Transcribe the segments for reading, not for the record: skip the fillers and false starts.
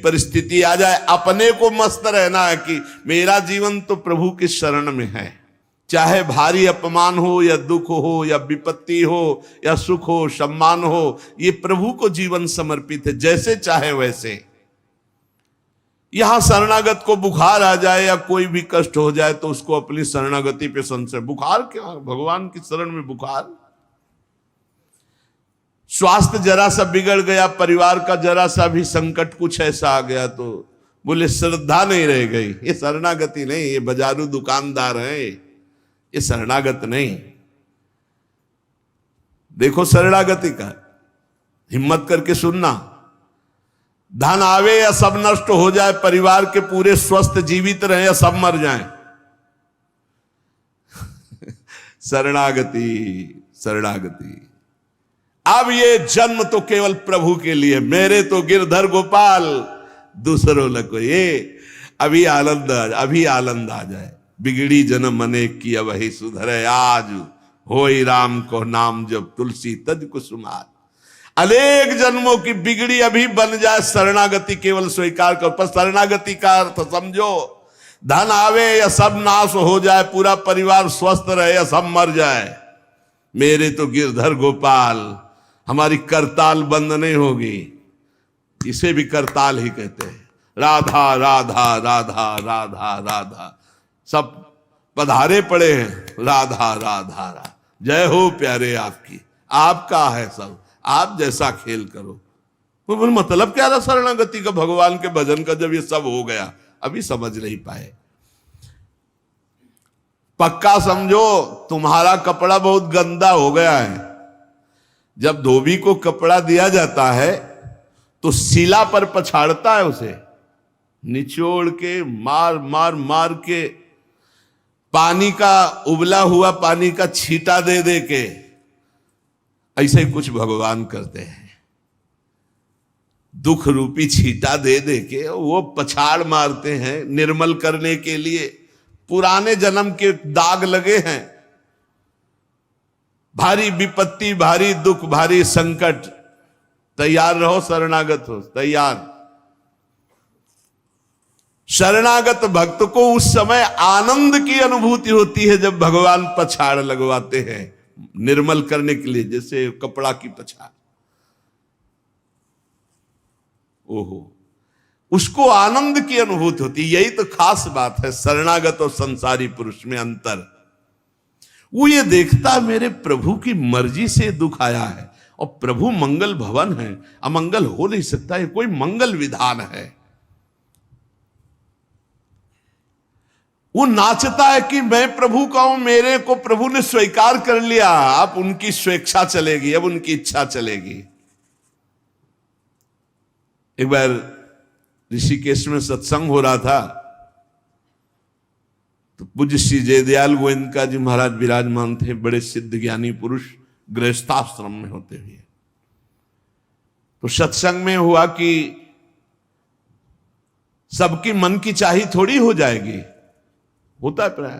परिस्थिति आ जाए, अपने को मस्त रहना है कि मेरा जीवन तो प्रभु की शरण में है। चाहे भारी अपमान हो या दुख हो या विपत्ति हो या सुख हो सम्मान हो, ये प्रभु को जीवन समर्पित है, जैसे चाहे वैसे। यहां शरणागत को बुखार आ जाए या कोई भी कष्ट हो जाए तो उसको अपनी शरणागति पे संशय। बुखार क्या, भगवान की शरण में बुखार। स्वास्थ्य जरा सा बिगड़ गया, परिवार का जरा सा भी संकट कुछ ऐसा आ गया तो बोले श्रद्धा नहीं रह गई। ये शरणागति नहीं, ये बाजारू दुकानदार है, ये शरणागत नहीं। देखो शरणागति का हिम्मत करके सुनना। धन आवे या सब नष्ट हो जाए, परिवार के पूरे स्वस्थ जीवित रहे या सब मर जाएं, शरणागति शरणागति। अब ये जन्म तो केवल प्रभु के लिए, मेरे तो गिरधर गोपाल दूसरों लको। ये अभी आनंद आ जाए। बिगड़ी जन्म अनेक की अब ही सुधरे, आज होई राम को नाम जब तुलसी तज कुसुमार। अनेक जन्मों की बिगड़ी अभी बन जाए, शरणागति केवल स्वीकार कर। पर शरणागति का अर्थ समझो, धन आवे या सब नाश हो जाए, पूरा परिवार स्वस्थ रहे या सब मर जाए, मेरे तो गिरधर गोपाल, हमारी करताल बंद नहीं होगी। इसे भी करताल ही कहते हैं। राधा राधा राधा राधा राधा, सब पधारे पड़े हैं, राधा राधा राधा। जय हो प्यारे आपकी, आपका है सब, आप जैसा खेल करो। वो मतलब क्या रहा शरणागति का, भगवान के भजन का, जब ये सब हो गया अभी समझ नहीं पाए। पक्का समझो तुम्हारा कपड़ा बहुत गंदा हो गया है। जब धोबी को कपड़ा दिया जाता है तो शिला पर पछाड़ता है, उसे निचोड़ के मार मार मार के, पानी का उबला हुआ पानी का छींटा दे दे के, ऐसे ही कुछ भगवान करते हैं। दुख रूपी छींटा दे दे के वो पछाड़ मारते हैं निर्मल करने के लिए। पुराने जन्म के दाग लगे हैं, भारी विपत्ति, भारी दुख, भारी संकट, तैयार रहो, शरणागत हो, तैयार। शरणागत भक्त को उस समय आनंद की अनुभूति होती है जब भगवान पछाड़ लगवाते हैं निर्मल करने के लिए, जैसे कपड़ा की पछाड़। ओहो, उसको आनंद की अनुभूति होती। यही तो खास बात है शरणागत और संसारी पुरुष में अंतर। वो ये देखता है मेरे प्रभु की मर्जी से दुख आया है, और प्रभु मंगल भवन है, अमंगल हो नहीं सकता, ये कोई मंगल विधान है। वो नाचता है कि मैं प्रभु का हूं, मेरे को प्रभु ने स्वीकार कर लिया, अब उनकी स्वेच्छा चलेगी, अब उनकी इच्छा चलेगी। एक बार ऋषिकेश में सत्संग हो रहा था तो पूज्य श्री जयदयाल गोविंद जी महाराज विराजमान थे, बड़े सिद्ध ज्ञानी पुरुष, गृहस्थाश्रम में होते हुए। तो सत्संग में हुआ कि सबकी मन की चाही थोड़ी हो जाएगी, होता है प्राय।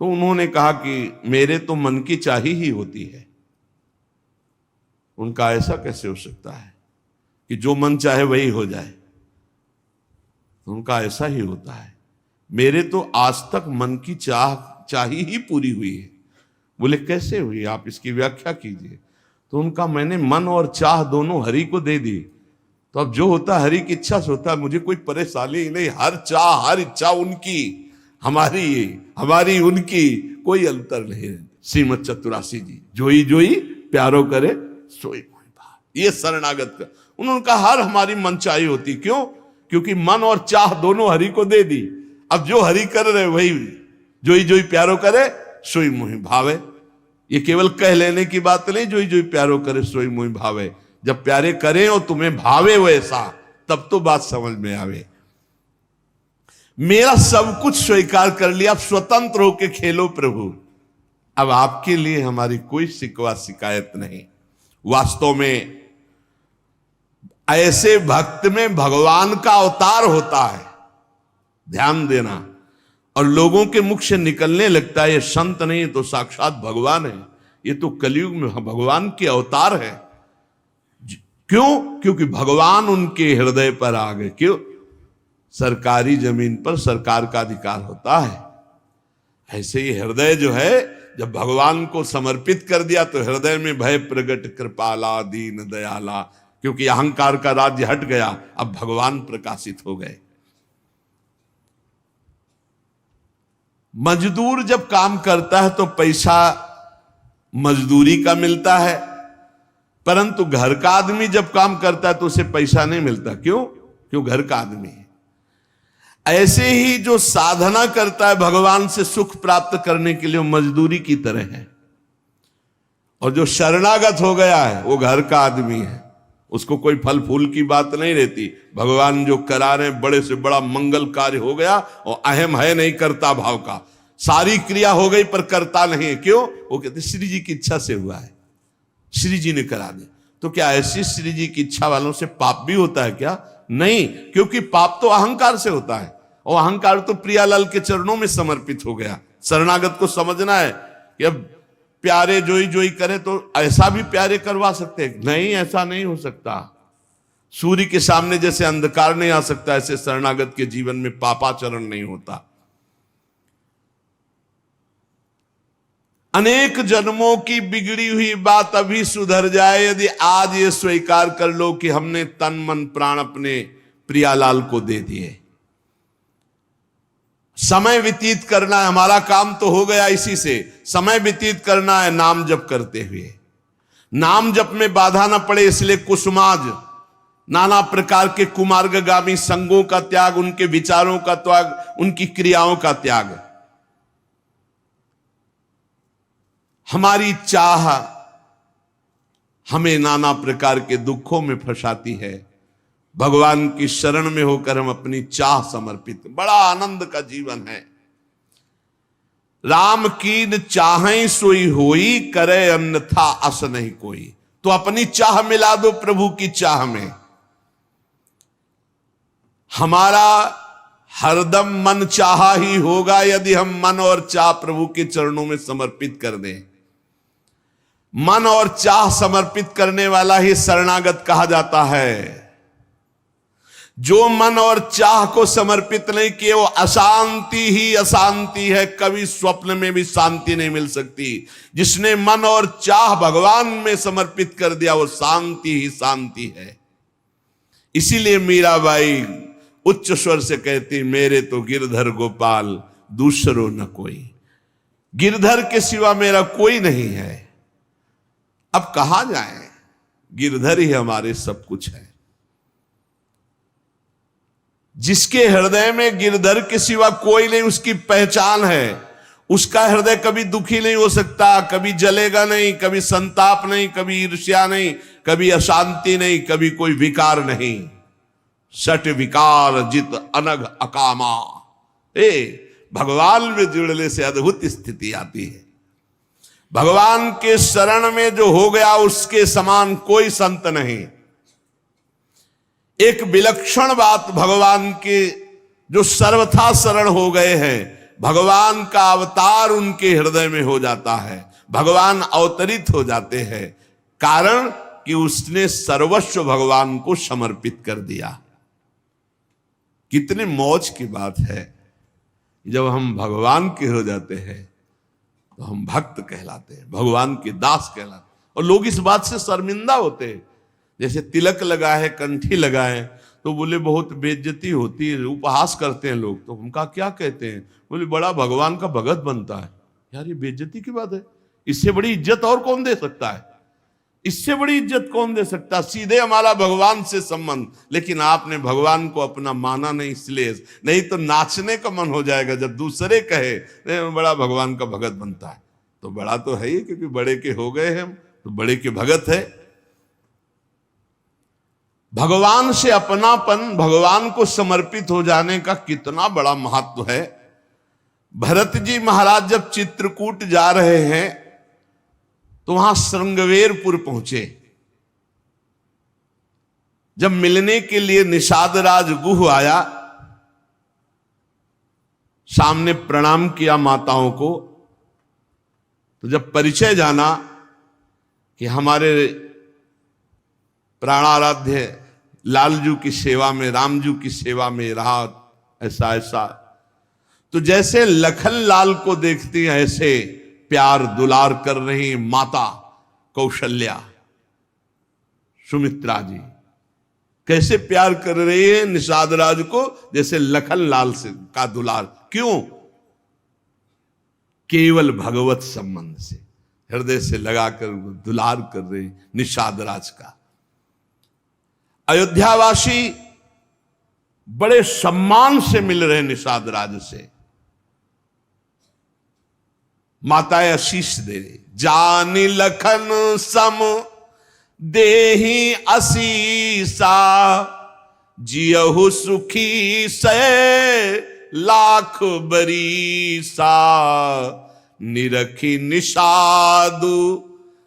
तो उन्होंने कहा कि मेरे तो मन की चाही ही होती है। उनका ऐसा कैसे हो सकता है कि जो मन चाहे वही हो जाए? उनका ऐसा ही होता है, मेरे तो आज तक मन की चाही ही पूरी हुई है। बोले कैसे हुई, आप इसकी व्याख्या कीजिए। तो उनका मैंने मन और चाह दोनों हरि को दे दी, तो अब जो होता हरि की इच्छा से होता है, मुझे कोई परेशानी ही नहीं। हर चाह हर इच्छा उनकी, हमारी उनकी, कोई अंतर नहीं। श्रीमद चतुरासी जी, जोई जोई प्यारो करे सोई मोहि भाव। ये शरणागत का उन्होंने कहा हर हमारी मन चाही होती। क्यों? क्योंकि मन और चाह दोनों हरि को दे दी। अब जो हरि कर रहे वही जोई जोई प्यारो करे सोई मोहि भावे। ये केवल कह लेने की बात नहीं, जोई जोई प्यारो करे सोई मोहि भावे। जब प्यारे करें और तुम्हें भावे वैसा, तब तो बात समझ में आवे। मेरा सब कुछ स्वीकार कर लिया, अब स्वतंत्र होके खेलो प्रभु। अब आपके लिए हमारी कोई शिकवा शिकायत नहीं। वास्तव में ऐसे भक्त में भगवान का अवतार होता है, ध्यान देना। और लोगों के मुख से निकलने लगता है ये संत नहीं तो साक्षात भगवान है, ये तो कलयुग में भगवान के अवतार है। क्यों? क्योंकि भगवान उनके हृदय पर आ गए। क्यों? सरकारी जमीन पर सरकार का अधिकार होता है। ऐसे ही हृदय जो है, जब भगवान को समर्पित कर दिया तो हृदय में भय प्रगट कृपाला दीन दयाला, क्योंकि अहंकार का राज्य हट गया, अब भगवान प्रकाशित हो गए। मजदूर जब काम करता है तो पैसा मजदूरी का मिलता है, परंतु घर का आदमी जब काम करता है तो उसे पैसा नहीं मिलता। क्यों? क्यों? घर का आदमी है। ऐसे ही जो साधना करता है भगवान से सुख प्राप्त करने के लिए, वो मजदूरी की तरह है। और जो शरणागत हो गया है वो घर का आदमी है, उसको कोई फल फूल की बात नहीं रहती। भगवान जो करा रहे बड़े से बड़ा मंगल कार्य हो गया, और अहम है नहीं करता भाव का, सारी क्रिया हो गई पर करता नहीं है। क्यों? वो कहते श्री जी की इच्छा से हुआ है, श्री जी ने करा दे। तो क्या ऐसी श्री जी की इच्छा वालों से पाप भी होता है क्या? नहीं, क्योंकि पाप तो अहंकार से होता है, और अहंकार तो प्रियालाल के चरणों में समर्पित हो गया। शरणागत को समझना है कि अब प्यारे जोई जोई करे तो ऐसा भी प्यारे करवा सकते हैं? नहीं, ऐसा नहीं हो सकता। सूर्य के सामने जैसे अंधकार नहीं आ सकता, ऐसे शरणागत के जीवन में पापाचरण नहीं होता। अनेक जन्मों की बिगड़ी हुई बात अभी सुधर जाए यदि आज ये स्वीकार कर लो कि हमने तन मन प्राण अपने प्रियालाल को दे दिए। समय व्यतीत करना है, हमारा काम तो हो गया इसी से। समय व्यतीत करना है नाम जप करते हुए, नाम जप में बाधा ना पड़े इसलिए कुसुमाज, नाना प्रकार के कुमार्गगामी संगों का त्याग, उनके विचारों का त्याग, उनकी क्रियाओं का त्याग। हमारी चाह हमें नाना प्रकार के दुखों में फंसाती है। भगवान की शरण में होकर हम अपनी चाह समर्पित, बड़ा आनंद का जीवन है। राम कीन चाहें सोई होई, करे अन्यथा अस नहीं कोई। तो अपनी चाह मिला दो प्रभु की चाह में। हमारा हरदम मन चाहा ही होगा यदि हम मन और चाह प्रभु के चरणों में समर्पित कर दें। मन और चाह समर्पित करने वाला ही शरणागत कहा जाता है। जो मन और चाह को समर्पित नहीं किए वो अशांति ही अशांति है, कभी स्वप्न में भी शांति नहीं मिल सकती। जिसने मन और चाह भगवान में समर्पित कर दिया वो शांति ही शांति है। इसीलिए मीराबाई उच्च स्वर से कहती, मेरे तो गिरधर गोपाल दूसरो न कोई। गिरधर के सिवा मेरा कोई नहीं है। अब कहां जाएं? गिरधर ही हमारे सब कुछ है। जिसके हृदय में गिरधर के सिवा कोई नहीं, उसकी पहचान है। उसका हृदय कभी दुखी नहीं हो सकता, कभी जलेगा नहीं, कभी संताप नहीं, कभी ईर्ष्या नहीं, कभी अशांति नहीं, कभी कोई विकार नहीं। सट विकार जित अनग अकामा। भगवान में जुड़ने से अद्भुत स्थिति आती है। भगवान के शरण में जो हो गया उसके समान कोई संत नहीं। एक विलक्षण बात, भगवान के जो सर्वथा शरण हो गए हैं, भगवान का अवतार उनके हृदय में हो जाता है, भगवान अवतरित हो जाते हैं। कारण कि उसने सर्वस्व भगवान को समर्पित कर दिया। कितने मौज की बात है, जब हम भगवान के हो जाते हैं तो हम भक्त कहलाते हैं, भगवान के दास कहलाते हैं। और लोग इस बात से शर्मिंदा होते हैं। जैसे तिलक लगाए, कंठी लगाए तो बोले बहुत बेइज्जती होती है, उपहास करते हैं लोग। तो उनका क्या कहते हैं? बोले बड़ा भगवान का भगत बनता है। यार ये बेइज्जती की बात है। इससे बड़ी इज्जत और कौन दे सकता है? इससे बड़ी इज्जत कौन दे सकता? सीधे हमारा भगवान से संबंध। लेकिन आपने भगवान को अपना माना नहीं, इसलिए नहीं तो नाचने का मन हो जाएगा जब दूसरे कहे बड़ा भगवान का भगत बनता है। तो बड़ा तो है ही, क्योंकि बड़े के हो गए हम तो बड़े के भगत है। भगवान से अपनापन, भगवान को समर्पित हो जाने का कितना बड़ा महत्व है। भरत जी महाराज जब चित्रकूट जा रहे हैं तो वहां श्रृंगवेरपुर पहुंचे। जब मिलने के लिए निषाद राज गुह आया, सामने प्रणाम किया माताओं को। तो जब परिचय जाना कि हमारे प्राणाराध्य लालजू की सेवा में, रामजू की सेवा में रहा, ऐसा ऐसा। तो जैसे लखन लाल को देखती हैं ऐसे प्यार दुलार कर रही माता कौशल्या, सुमित्रा जी कैसे प्यार कर रही है निषाद राज को, जैसे लखन लाल से का दुलार। क्यों? केवल भगवत संबंध से, हृदय से लगाकर दुलार कर रही निषाद राज का। अयोध्यावासी बड़े सम्मान से मिल रहे निषाद राज से। माताएं आशीष दे रही, जानी लखन सम देही असीसा, जियहु सुखी से लाख बरीसा, निरखी निषादु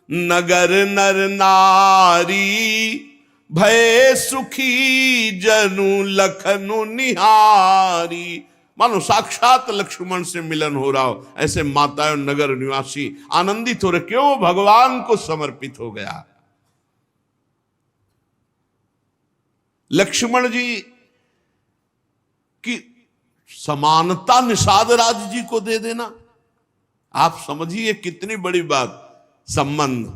नगर नर नारी, भय सुखी जनु लखनु निहारी। मानो साक्षात लक्ष्मण से मिलन हो रहा हो, ऐसे माताएं नगर निवासी आनंदित हो रहे। क्यों? भगवान को समर्पित हो गया। लक्ष्मण जी की समानता निषाद राज जी को दे देना, आप समझिए कितनी बड़ी बात। संबंध,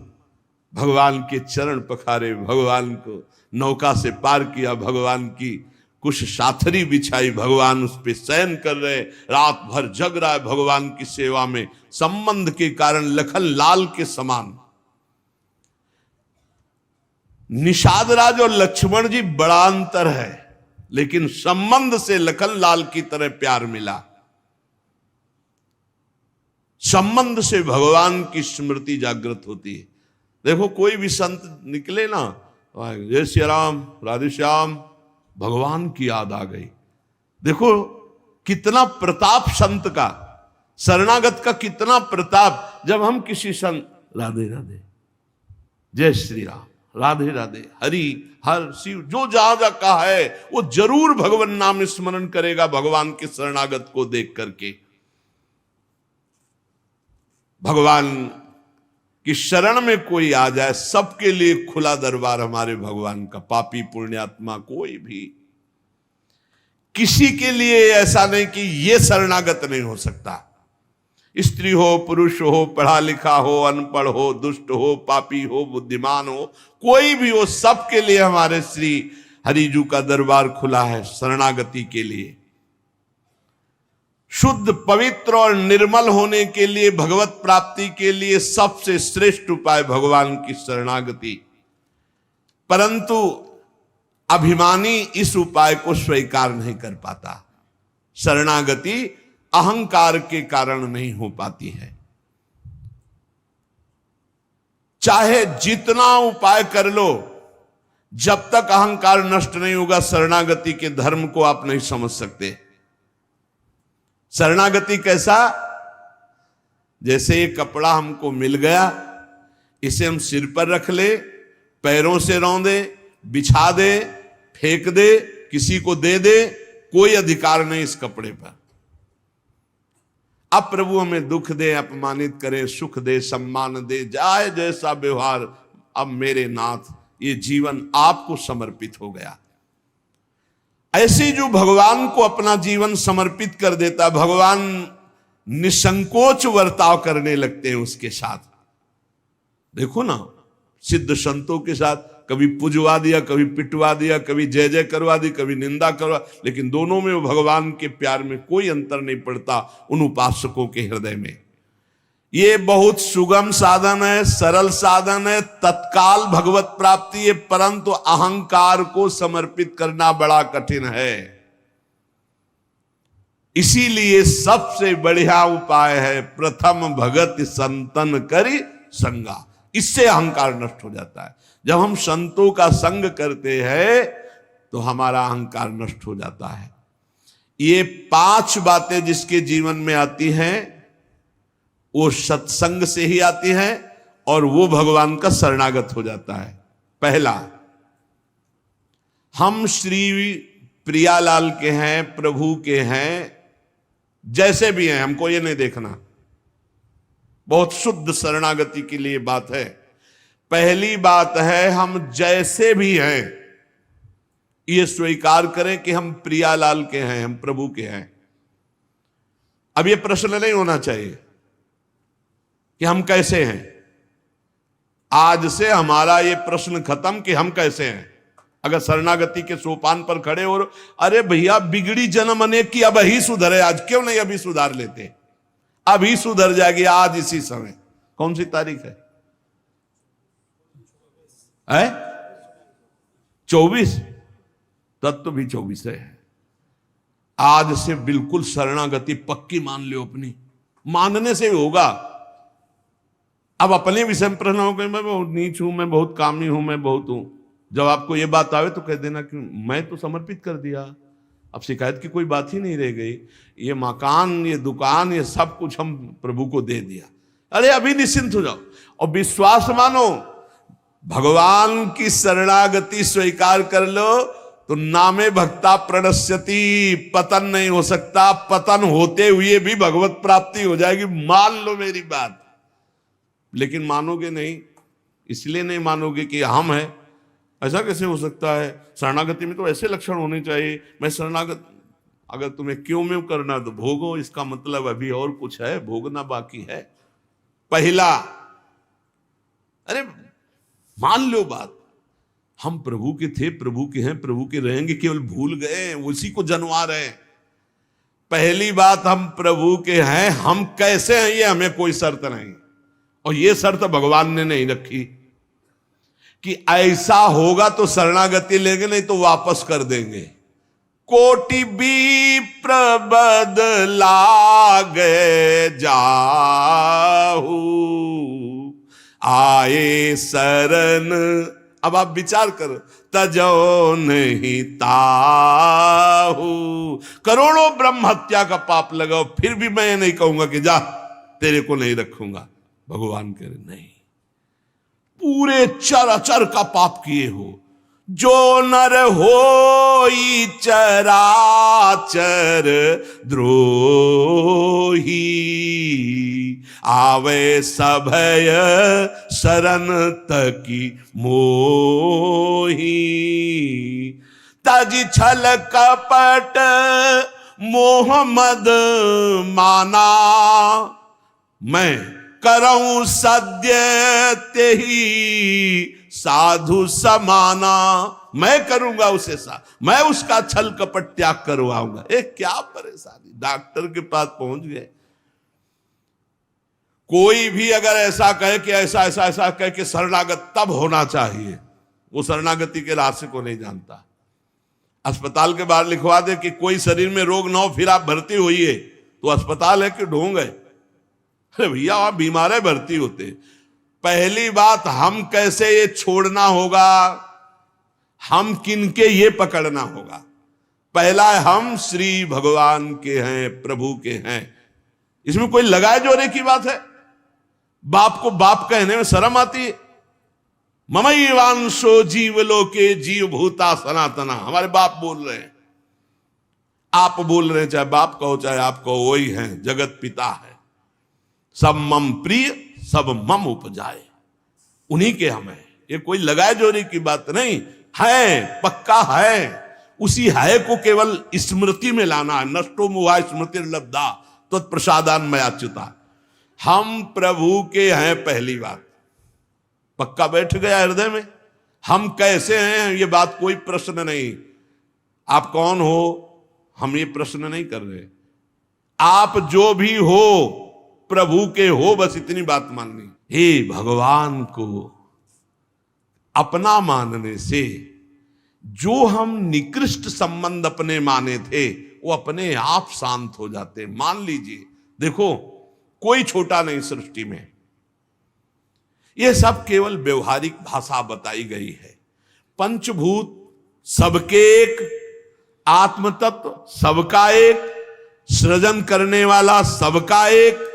भगवान के चरण पखारे, भगवान को नौका से पार किया, भगवान की कुछ साथरी बिछाई, भगवान उस पे शयन कर रहे, रात भर जग रहा है भगवान की सेवा में। संबंध के कारण लखन लाल के समान। निषाद राज और लक्ष्मण जी बड़ा अंतर है, लेकिन संबंध से लखन लाल की तरह प्यार मिला। संबंध से भगवान की स्मृति जागृत होती है। देखो कोई भी संत निकले ना, जय श्री राम, राधे श्याम, भगवान की याद आ गई। देखो कितना प्रताप संत का, शरणागत का कितना प्रताप। जब हम किसी संत, राधे राधे, जय श्री राम, राधे राधे, हरि हर शिव, जो जहां जा का है वो जरूर भगवान नाम स्मरण करेगा भगवान के शरणागत को देख करके। भगवान की शरण में कोई आ जाए, सबके लिए खुला दरबार हमारे भगवान का। पापी पुण्यात्मा कोई भी, किसी के लिए ऐसा नहीं कि ये शरणागत नहीं हो सकता। स्त्री हो, पुरुष हो, पढ़ा लिखा हो, अनपढ़ हो, दुष्ट हो, पापी हो, बुद्धिमान हो, कोई भी हो, सबके लिए हमारे श्री हरिजू का दरबार खुला है शरणागति के लिए। शुद्ध, पवित्र और निर्मल होने के लिए, भगवत प्राप्ति के लिए सबसे श्रेष्ठ उपाय भगवान की शरणागति। परंतु अभिमानी इस उपाय को स्वीकार नहीं कर पाता। शरणागति अहंकार के कारण नहीं हो पाती है। चाहे जितना उपाय कर लो, जब तक अहंकार नष्ट नहीं होगा, शरणागति के धर्म को आप नहीं समझ सकते। शरणागति कैसा? जैसे ये कपड़ा हमको मिल गया, इसे हम सिर पर रख ले, पैरों से रौंदे, बिछा दे, फेंक दे, किसी को दे दे, कोई अधिकार नहीं इस कपड़े पर। अब प्रभु हमें दुख दे, अपमानित करे, सुख दे, सम्मान दे, जाए जैसा व्यवहार, अब मेरे नाथ ये जीवन आपको समर्पित हो गया। ऐसे जो भगवान को अपना जीवन समर्पित कर देता, भगवान निसंकोच वर्ताव करने लगते हैं उसके साथ। देखो ना, सिद्ध संतों के साथ कभी पुजवा दिया, कभी पिटवा दिया, कभी जय जय करवा दी, कभी निंदा करवा, लेकिन दोनों में वो भगवान के प्यार में कोई अंतर नहीं पड़ता उन उपासकों के हृदय में। ये बहुत सुगम साधन है, सरल साधन है, तत्काल भगवत प्राप्ति है, परंतु अहंकार को समर्पित करना बड़ा कठिन है। इसीलिए सबसे बढ़िया उपाय है प्रथम भगत संतन करी संगा। इससे अहंकार नष्ट हो जाता है। जब हम संतों का संग करते हैं तो हमारा अहंकार नष्ट हो जाता है। ये 5 बातें जिसके जीवन में आती हैं वो सत्संग से ही आती हैं और वो भगवान का शरणागत हो जाता है। पहला, हम श्री प्रियालाल के हैं, प्रभु के हैं, जैसे भी हैं, हमको ये नहीं देखना। बहुत शुद्ध शरणागति के लिए बात है। पहली बात है हम जैसे भी हैं ये स्वीकार करें कि हम प्रियालाल के हैं, हम प्रभु के हैं। अब ये प्रश्न नहीं होना चाहिए कि हम कैसे हैं। आज से हमारा ये प्रश्न खत्म कि हम कैसे हैं। अगर शरणागति के सोपान पर खड़े और अरे भैया बिगड़ी जन्म अनेक की, अब ही सुधरे, आज क्यों नहीं अभी सुधार लेते, अभी सुधर जाएगी आज इसी समय। कौन सी तारीख है? 24। तत्व भी 24 है। आज से बिल्कुल शरणागति पक्की मान लो अपनी, मानने से होगा। अब अपने विषय में प्रश्न हो गए, मैं बहुत नीच हूं, मैं बहुत कामी हूं, मैं बहुत हूं। जब आपको ये बात आवे तो कह देना कि मैं तो समर्पित कर दिया, अब शिकायत की कोई बात ही नहीं रह गई। ये मकान, ये दुकान, ये सब कुछ हम प्रभु को दे दिया। अरे अभी निश्चिंत हो जाओ और विश्वास मानो, भगवान की शरणागति स्वीकार कर लो तो नामे भक्ता प्रणश्यति, पतन नहीं हो सकता। पतन होते हुए भी भगवत प्राप्ति हो जाएगी, मान लो मेरी बात। लेकिन मानोगे नहीं, इसलिए नहीं मानोगे कि हम हैं। ऐसा कैसे हो सकता है? शरणागति में तो ऐसे लक्षण होने चाहिए। मैं शरणागत, अगर तुम्हें क्यों में करना तो भोगो, इसका मतलब अभी और कुछ है, भोगना बाकी है। पहला, अरे मान लो बात, हम प्रभु के थे, प्रभु के हैं, प्रभु के रहेंगे, केवल भूल गए, उसी को जनवा रहे हैं। पहली बात, हम प्रभु के हैं, हम कैसे हैं ये हमें कोई शर्त नहीं, और ये शर्त भगवान ने नहीं रखी कि ऐसा होगा तो शरणागति लेंगे, नहीं तो वापस कर देंगे। कोटि भी प्रबदला गए जाहू, आए शरण। अब आप विचार करो, तजो नहीं ताहू। करोड़ों ब्रह्म हत्या का पाप लगाओ, फिर भी मैं नहीं कहूंगा कि जा तेरे को नहीं रखूंगा। भगवान कह रहे नहीं, पूरे चराचर का पाप किए हो, जो नर होई चराचर द्रोही, आवे सभय शरण तकी मोही। तज छल कपट मोहम्मद माना, मैं करऊं सद्य तेही साधु समाना। मैं करूंगा उसे मैं उसका छल कपट त्याग करवाऊंगा। क्या परेशानी, डॉक्टर के पास पहुंच गए। कोई भी अगर ऐसा कहे कि ऐसा ऐसा ऐसा कहे कि शरणागत तब होना चाहिए, वो शरणागति के रास्ते को नहीं जानता। अस्पताल के बाहर लिखवा दे कि कोई शरीर में रोग ना हो फिर आप भर्ती होइए, तो अस्पताल है कि ढोंग है? अरे भैया आप बीमार है, भर्ती होते। पहली बात, हम कैसे ये छोड़ना होगा, हम किनके ये पकड़ना होगा। पहला है, हम श्री भगवान के हैं, प्रभु के हैं। इसमें कोई लगाए जोड़े की बात है? बाप को बाप कहने में शर्म आती है। ममैवांशो जीवलोके जीव भूता सनातना, हमारे बाप बोल रहे हैं, आप बोल रहे हैं, चाहे बाप कहो चाहे आप कहो, वही हैं, जगत पिता है। सब मम प्रिय, सब मम उपजाए, उन्हीं के हम हैं। ये कोई लगाए जोड़ी की बात नहीं है, पक्का है। उसी है को केवल स्मृति में लाना है। नष्टो मुहा स्मृति लब्धा तत्प्रसादान मयाच्युता। हम प्रभु के हैं, पहली बात पक्का बैठ गया हृदय में। हम कैसे हैं ये बात कोई प्रश्न नहीं। आप कौन हो हम ये प्रश्न नहीं कर रहे। आप जो भी हो प्रभु के हो, बस इतनी बात माननी। हे भगवान को अपना मानने से जो हम निकृष्ट संबंध अपने माने थे वो अपने आप शांत हो जाते। मान लीजिए, देखो कोई छोटा नहीं सृष्टि में, यह सब केवल व्यवहारिक भाषा बताई गई है। पंचभूत सबके एक, आत्म तत्व सबका एक, सृजन करने वाला सबका एक,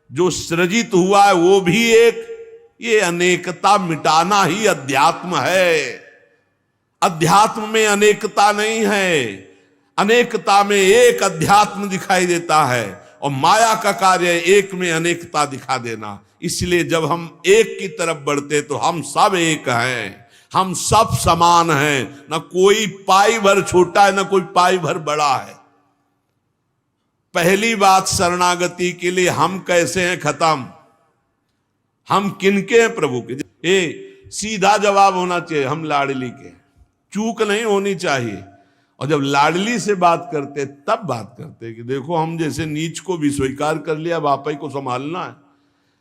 जो सृजित हुआ है वो भी एक। ये अनेकता मिटाना ही अध्यात्म है। अध्यात्म में अनेकता नहीं है, अनेकता में एक अध्यात्म दिखाई देता है, और माया का कार्य एक में अनेकता दिखा देना। इसलिए जब हम एक की तरफ बढ़ते तो हम सब एक हैं, हम सब समान हैं, ना कोई पाई भर छोटा है ना कोई पाई भर बड़ा है। पहली बात शरणागति के लिए हम कैसे हैं खत्म, हम किनके हैं, प्रभु के। सीधा जवाब होना चाहिए, हम लाडली के, चूक नहीं होनी चाहिए। और जब लाडली से बात करते तब बात करते कि देखो हम जैसे नीच को भी स्वीकार कर लिया, अब आप ही को संभालना है,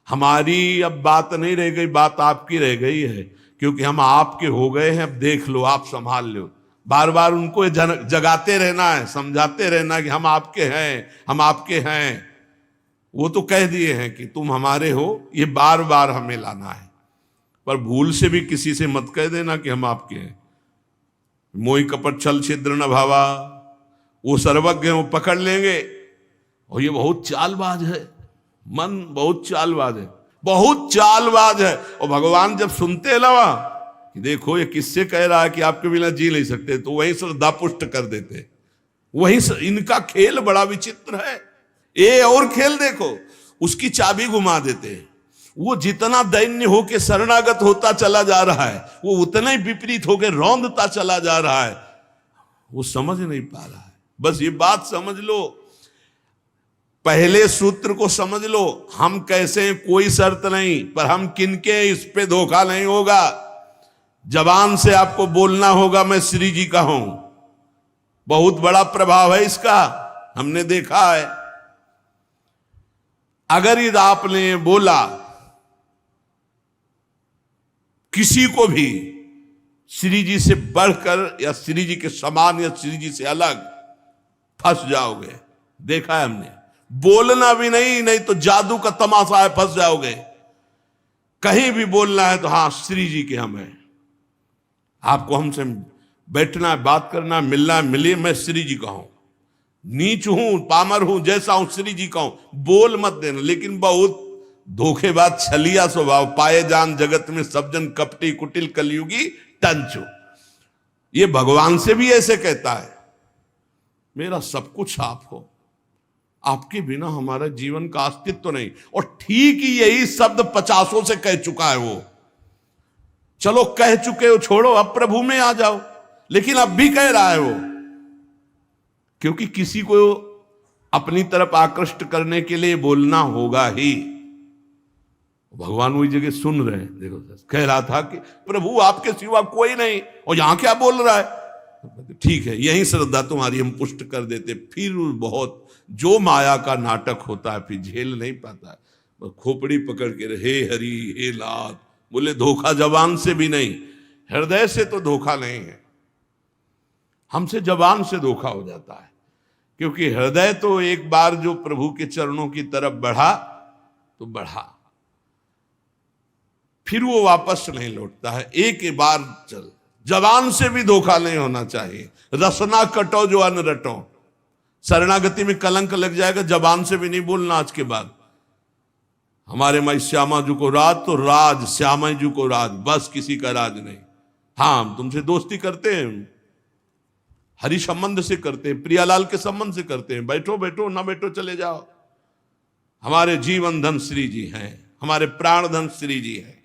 हमारी अब बात नहीं रह गई, बात आपकी रह गई है, क्योंकि हम आपके हो गए हैं, अब देख लो, आप संभाल लो। बार बार उनको जगाते रहना है, समझाते रहना कि हम आपके हैं, हम आपके हैं। वो तो कह दिए हैं कि तुम हमारे हो, ये बार बार हमें लाना है। पर भूल से भी किसी से मत कह देना कि हम आपके हैं। मोहि कपट छल छिद्र न भावा, वो सर्वज्ञ हैं, वो पकड़ लेंगे। और ये बहुत चालबाज है, मन बहुत चालबाज है, बहुत चालबाज है। और भगवान जब सुनते लवा कि देखो ये किससे कह रहा है कि आपके बिना जी नहीं सकते, तो वहीं श्रद्धा पुष्ट कर देते। वहीं इनका खेल बड़ा विचित्र है। ये और खेल देखो, उसकी चाबी घुमा देते। वो जितना दैन्य होके शरणागत होता चला जा रहा है, वो उतना ही विपरीत होके रौंदता चला जा रहा है। वो समझ नहीं पा रहा है। बस ये बात समझ लो, पहले सूत्र को समझ लो, हम कैसे हैं कोई शर्त नहीं, पर हम किनके हैं इस पे धोखा नहीं होगा। जबान से आपको बोलना होगा मैं श्री जी का हूं, बहुत बड़ा प्रभाव है इसका, हमने देखा है। अगर यदि आपने बोला किसी को भी श्री जी से बढ़कर या श्री जी के समान या श्री जी से अलग, फंस जाओगे। देखा है हमने। बोलना भी नहीं तो जादू का तमाशा है, फंस जाओगे। कहीं भी बोलना है तो हाँ श्री जी के हम हैं, आपको हमसे बैठना है, बात करना है, मिलना है, मिलिए, मैं श्री जी का हूं, नीच हूं, पामर हूं, जैसा हूं श्री जी का हूं, बोल मत देना। लेकिन बहुत धोखेबाज छलिया स्वभाव, पाए जान जगत में सब जन कपटी कुटिल कलयुगी टंचो। ये भगवान से भी ऐसे कहता है, मेरा सब कुछ आप हो, आपके बिना हमारा जीवन का अस्तित्व नहीं। और ठीक ही यही शब्द 50 से कह चुका है वो। चलो कह चुके हो, छोड़ो, अब प्रभु में आ जाओ। लेकिन अब भी कह रहा है वो, क्योंकि किसी को अपनी तरफ आकृष्ट करने के लिए बोलना होगा ही। भगवान वही जगह सुन रहे हैं। देखो कह रहा था कि प्रभु आपके सिवा कोई नहीं, और यहां क्या बोल रहा है। ठीक है, यही श्रद्धा तुम्हारी हम पुष्ट कर देते। फिर बहुत जो माया का नाटक होता है, फिर झेल नहीं पाता है, खोपड़ी पकड़ के हे हरि हे नाथ बोले। धोखा जबान से भी नहीं, हृदय से तो धोखा नहीं है, हमसे जबान से धोखा हो जाता है। क्योंकि हृदय तो एक बार जो प्रभु के चरणों की तरफ बढ़ा तो बढ़ा, फिर वो वापस नहीं लौटता है। एक बार चल, जबान से भी धोखा नहीं होना चाहिए। रसना कटो जो अन्न रटो, शरणागति में कलंक लग जाएगा। जबान से भी नहीं बोलना आज के बाद। हमारे माई श्यामा जी को राज तो राज, श्यामा जी को राज, बस किसी का राज नहीं। हाँ हम तुमसे दोस्ती करते हैं, हरि संबंध से करते हैं, प्रियालाल के संबंध से करते हैं, बैठो बैठो, ना बैठो चले जाओ। हमारे जीवन धन श्री जी हैं, हमारे प्राण धन श्री जी हैं।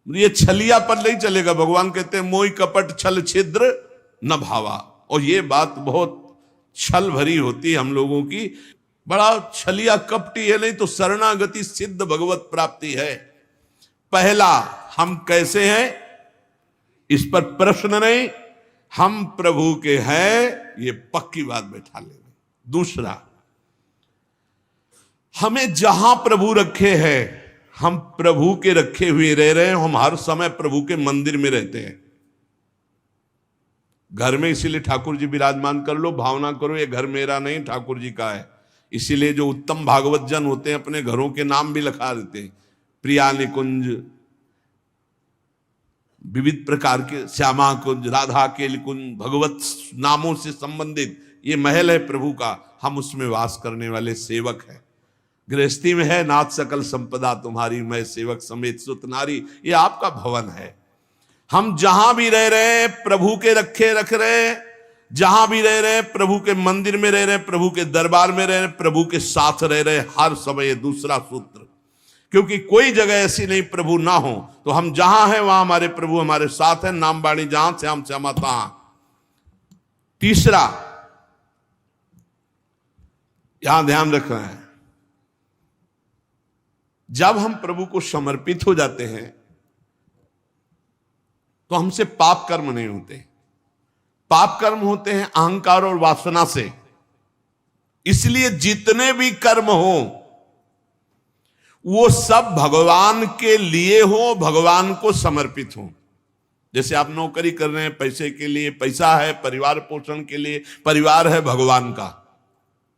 ये छलिया पर नहीं चलेगा। भगवान कहते हैं मोहि कपट छल छिद्र न भावा। और ये बात बहुत छल भरी होती है हम लोगों की, बड़ा छलिया कपटी है। नहीं तो शरणागति सिद्ध भगवत प्राप्ति है। पहला, हम कैसे हैं इस पर प्रश्न नहीं, हम प्रभु के हैं ये पक्की बात बैठा लेंगे। दूसरा, हमें जहां प्रभु रखे हैं, हम प्रभु के रखे हुए रह रहे हैं। हम हर समय प्रभु के मंदिर में रहते हैं, घर में। इसीलिए ठाकुर जी विराजमान कर लो, भावना करो ये घर मेरा नहीं ठाकुर जी का है। इसीलिए जो उत्तम भागवत जन होते हैं अपने घरों के नाम भी लिखा देते हैं, प्रिया निकुंज, विविध प्रकार के श्यामा कुंज, राधा के कुंज, भगवत नामों से संबंधित ये महल है प्रभु का। हम उसमें वास करने वाले सेवक हैं। गृहस्थी में है नाथ सकल संपदा तुम्हारी, मैं सेवक समेत सुत नारी, ये आपका भवन है। हम जहां भी रह रहे हैं प्रभु के रखे रख रहे हैं, जहां भी रह रहे हैं प्रभु के मंदिर में रह रहे हैं, प्रभु के दरबार में रह रहे हैं, प्रभु के साथ रह रहे हैं हर समय। दूसरा सूत्र, क्योंकि कोई जगह ऐसी नहीं प्रभु ना हो। तो हम जहां हैं वहां हमारे प्रभु हमारे साथ हैं। नाम बाणी जहां श्याम श्यामा तहां। तीसरा यहां ध्यान रखना है, जब हम प्रभु को समर्पित हो जाते हैं तो हमसे पाप कर्म नहीं होते। पाप कर्म होते हैं अहंकार और वासना से। इसलिए जितने भी कर्म हो वो सब भगवान के लिए हो, भगवान को समर्पित हो। जैसे आप नौकरी कर रहे हैं पैसे के लिए, पैसा है परिवार पोषण के लिए, परिवार है भगवान का,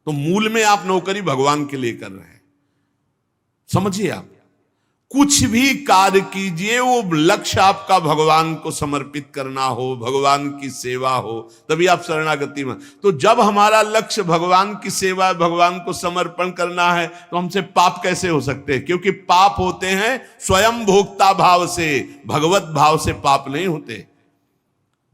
तो मूल में आप नौकरी भगवान के लिए कर रहे हैं। समझिए, आप कुछ भी कार्य कीजिए वो लक्ष्य आपका भगवान को समर्पित करना हो, भगवान की सेवा हो, तभी आप शरणागति में। तो जब हमारा लक्ष्य भगवान की सेवा, भगवान को समर्पण करना है, तो हमसे पाप कैसे हो सकते हैं? क्योंकि पाप होते हैं स्वयं भोक्ता भाव से, भगवत भाव से पाप नहीं होते।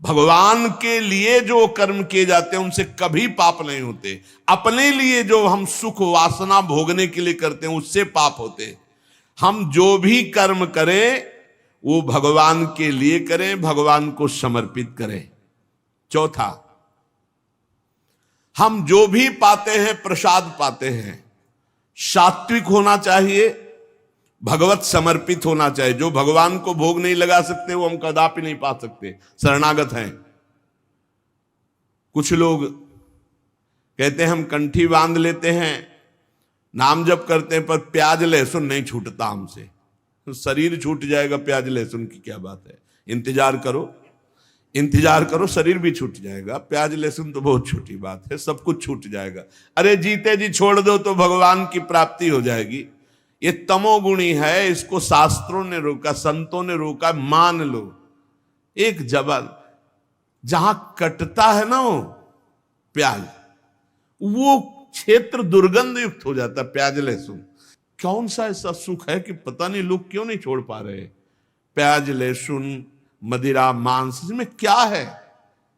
भगवान के लिए जो कर्म किए जाते हैं उनसे कभी पाप नहीं होते। अपने लिए जो हम सुख वासना भोगने के लिए करते हैं उससे पाप होते। हम जो भी कर्म करें वो भगवान के लिए करें, भगवान को समर्पित करें। चौथा, हम जो भी पाते हैं प्रसाद पाते हैं, सात्विक होना चाहिए, भगवत समर्पित होना चाहिए। जो भगवान को भोग नहीं लगा सकते वो हम कदापि नहीं पा सकते, शरणागत हैं। कुछ लोग कहते हैं हम कंठी बांध लेते हैं, नाम जप करते हैं, पर प्याज लहसुन नहीं छूटता हमसे। तो शरीर छूट जाएगा, प्याज लहसुन की क्या बात है? इंतजार करो, इंतजार करो, शरीर भी छूट जाएगा। प्याज लहसुन तो बहुत छोटी बात है, सब कुछ छूट जाएगा। अरे जीते जी छोड़ दो तो भगवान की प्राप्ति हो जाएगी। ये तमोगुणी है, इसको शास्त्रों ने रोका, संतों ने रोका। मान लो एक जबल जहां कटता है ना वो प्याज, वो क्षेत्र दुर्गंध युक्त हो जाता है। प्याज लहसुन कौन सा ऐसा सुख है कि पता नहीं लोग क्यों नहीं छोड़ पा रहे? प्याज लहसुन मदिरा मांस, इसमें क्या है?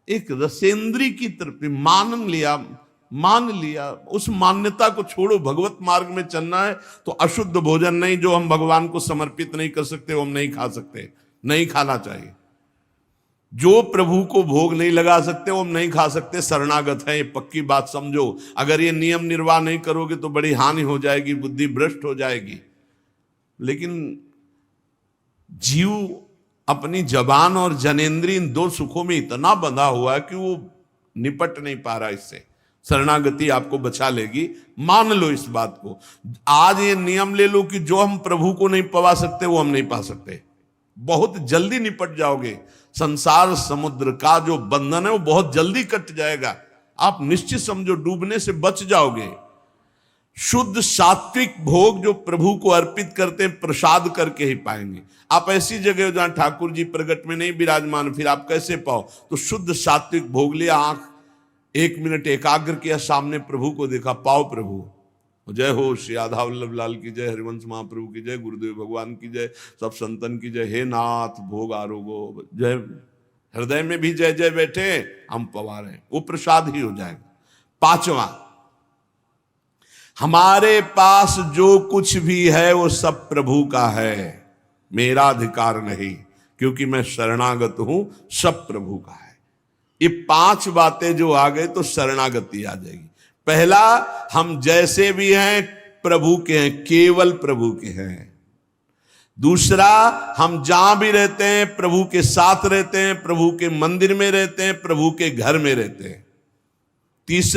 एक रसेंद्री की तरफ मान लिया, उस मान्यता को छोड़ो। भगवत मार्ग में चलना है तो अशुद्ध भोजन नहीं, जो हम भगवान को समर्पित नहीं कर सकते वो हम नहीं खा सकते, नहीं खाना चाहिए। जो प्रभु को भोग नहीं लगा सकते वो हम नहीं खा सकते, शरणागत है। ये पक्की बात समझो। अगर ये नियम निर्वाह नहीं करोगे तो बड़ी हानि हो जाएगी, बुद्धि भ्रष्ट हो जाएगी। लेकिन जीव अपनी जबान और जनेंद्रिय इन दो सुखों में इतना बंधा हुआ है कि वो निपट नहीं पा रहा इससे। शरणागति आपको बचा लेगी, मान लो इस बात को। आज ये नियम ले लो कि जो हम प्रभु को नहीं पवा सकते वो हम नहीं पा सकते। बहुत जल्दी निपट जाओगे। संसार समुद्र का जो बंधन है वो बहुत जल्दी कट जाएगा। आप निश्चित समझो, डूबने से बच जाओगे। शुद्ध सात्विक भोग जो प्रभु को अर्पित करते हैं प्रसाद करके ही पाएंगे। आप ऐसी जगह जहां ठाकुर जी प्रगट में नहीं विराजमान, फिर आप कैसे पाओ? तो शुद्ध सात्विक भोग लिया, आंख 1 मिनट एकाग्र किया, सामने प्रभु को देखा, पाओ प्रभु। जय हो श्री राधा वल्लभ लाल की जय, हरिवंश महाप्रभु की जय, गुरुदेव भगवान की जय, सब संतन की जय। हे नाथ भोग आरोगो जय। हृदय में भी जय जय बैठे, हम पवा रहे हैं, वो प्रसाद ही हो जाएगा। पांचवा, हमारे पास जो कुछ भी है वो सब प्रभु का है, मेरा अधिकार नहीं, क्योंकि मैं शरणागत हूं, सब प्रभु का है। ये 5 बातें जो आ गए तो शरणागति आ जाएगी। पहला, हम जैसे भी हैं प्रभु के हैं, केवल प्रभु के हैं। दूसरा, हम जहां भी रहते हैं प्रभु के साथ रहते हैं, प्रभु के मंदिर में रहते हैं, प्रभु के घर में रहते हैं। तीसरा,